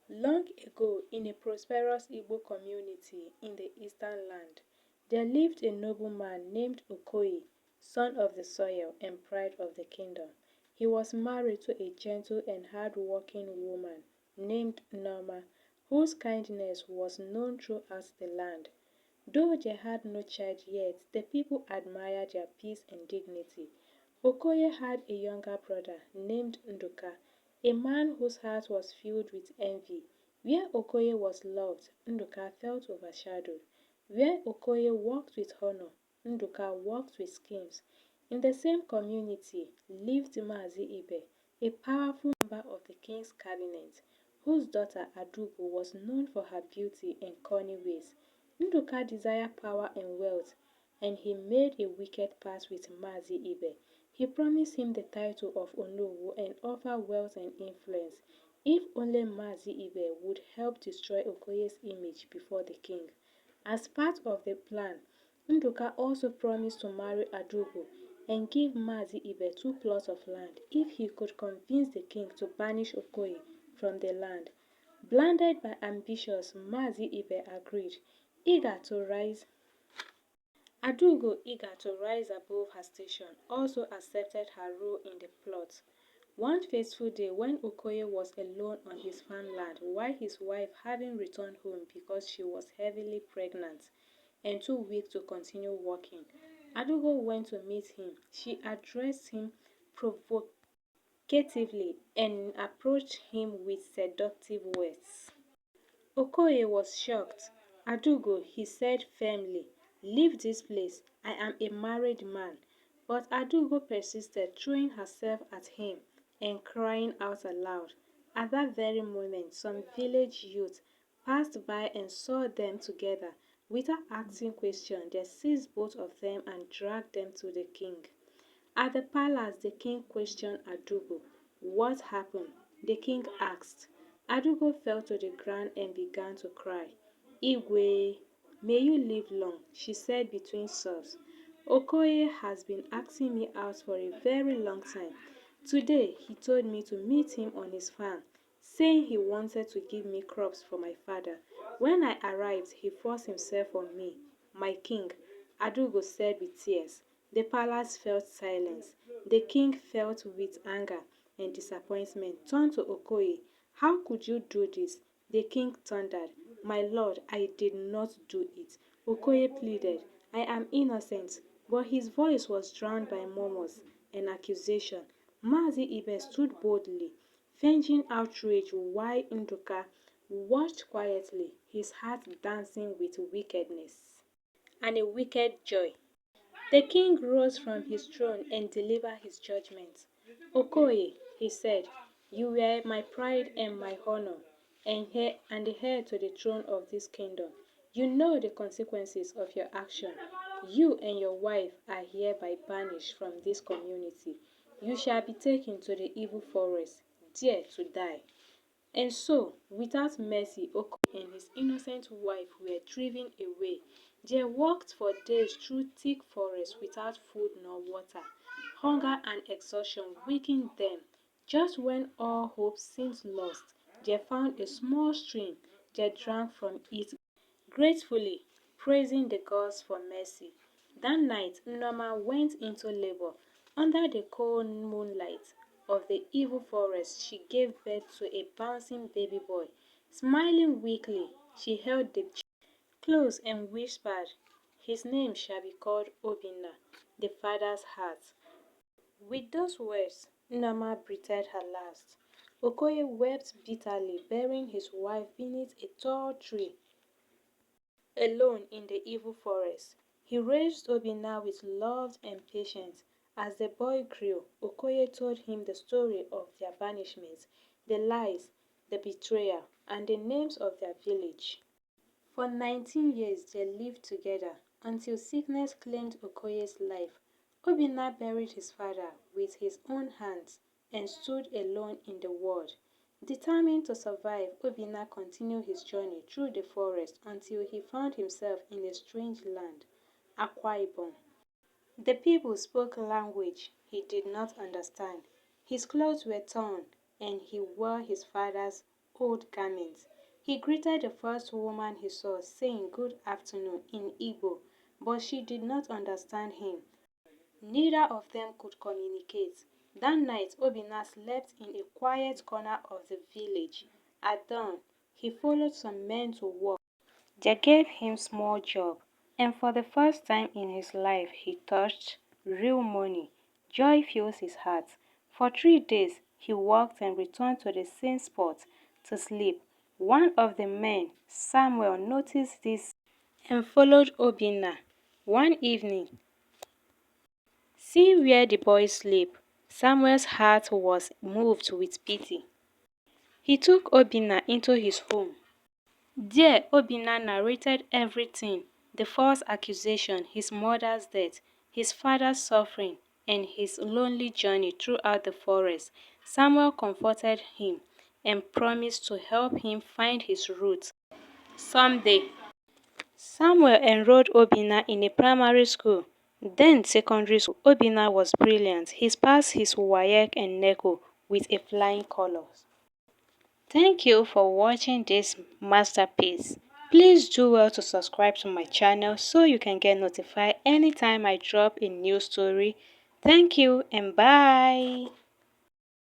Long ago, in a prosperous Igbo community in the eastern land, there lived a nobleman named Okoye, son of the soil and pride of the kingdom. He was married to a gentle and hard-working woman named Norma, whose kindness was known throughout the land. Though they had no child yet, the people admired their peace and dignity. Okoye had a younger brother named Nduka, a man whose heart was filled with envy. Where Okoye was loved, Nduka felt overshadowed. Where Okoye walked with honor, Nduka walked with schemes. In the same community lived Mazi Ibe, a powerful member of the king's cabinet, whose daughter Adugo was known for her beauty and cunning ways. Nduka desired power and wealth, and he made a wicked pact with Mazi Ibe. He promised him the title of Onowu and offered wealth and influence if only Mazi Ibe would help destroy Okoye's image before the king. As part of the plan, Nduka also promised to marry Adugo and give Mazi Ibe two plots of land if he could convince the king to banish Okoye from the land. Blinded by ambitions, Mazi Ibe agreed, eager to rise Adugo, eager to rise above her station, also accepted her role in the plot. One fateful day when Okoye was alone on his farmland while his wife having returned home because she was heavily pregnant and too weak to continue working, Adugo went to meet him. She addressed him provocatively and approached him with seductive words. Okoye was shocked. "Adugo," he said firmly, "leave this place. I am a married man." But Adugo persisted, throwing herself at him and crying out aloud. At that very moment, some village youth passed by and saw them together. Without asking questions, they seized both of them and dragged them to the king. At the palace, the king questioned Adugo. "What happened?" the king asked. Adugo fell to the ground and began to cry. "Igwe, may you live long," she said between sobs. "Okoye has been asking me out for a very long time. Today, he told me to meet him on his farm, saying he wanted to give me crops for my father. When I arrived, he forced himself on me. My king," Adugo said with tears. The palace felt silence. The king felt with anger and disappointment turned to Okoye. "How could you do this?" The king thundered. "My lord, I did not do it," Okoye pleaded. "I am innocent." But his voice was drowned by murmurs and accusation. Mazi Ibe stood boldly, feigning outrage while Nduka watched quietly, his heart dancing with wickedness and a wicked joy. The king rose from his throne and delivered his judgment. "Okoye," he said, "you were my pride and my honor, and the heir to the throne of this kingdom. You know the consequences of your action. You and your wife are hereby banished from this community. You shall be taken to the evil forest, there to die." And so, without mercy, Okoye and his innocent wife were driven away. They walked for days through thick forests without food nor water. Hunger and exhaustion weakened them. Just when all hope seemed lost, they found a small stream. They drank from it gratefully, praising the gods for mercy. That night, Norma went into labor. Under the cold moonlight of the evil forest, she gave birth to a bouncing baby boy. Smiling weakly, she held the child close and whispered, "His name shall be called Obinna, the father's heart." With those words, Norma breathed her last. Okoye wept bitterly, burying his wife beneath a tall tree alone in the evil forest. He raised Obinna with love and patience. As the boy grew, Okoye told him the story of their banishment, the lies, the betrayal, and the names of their village. For 19 years they lived together until sickness claimed Okoye's life. Obinna buried his father with his own hands and stood alone in the world. Determined to survive, Obinna continued his journey through the forest until he found himself in a strange land, Akwa Ibom. The people spoke a language he did not understand. His clothes were torn, and he wore his father's old garments. He greeted the first woman he saw, saying good afternoon in Igbo, but she did not understand him. Neither of them could communicate. That night, Obinna slept in a quiet corner of the village. At dawn, he followed some men to work. They gave him small job, and for the first time in his life he touched real money. Joy fills his heart. For 3 days he worked and returned to the same spot to sleep. One of the men, Samuel, noticed this and followed Obinna. One evening, seeing where the boy slept, Samuel's heart was moved with pity. He took Obinna into his home. There, Obinna narrated everything: the false accusation, his mother's death, his father's suffering, and his lonely journey throughout the forest. Samuel comforted him and promised to help him find his roots someday. Samuel enrolled Obinna in a primary school, then secondary school. Obinna was brilliant. He passed his WAEC and NECO with a flying colors. Thank you for watching this masterpiece. Please do well to subscribe to my channel so you can get notified anytime I drop a new story. Thank you and bye.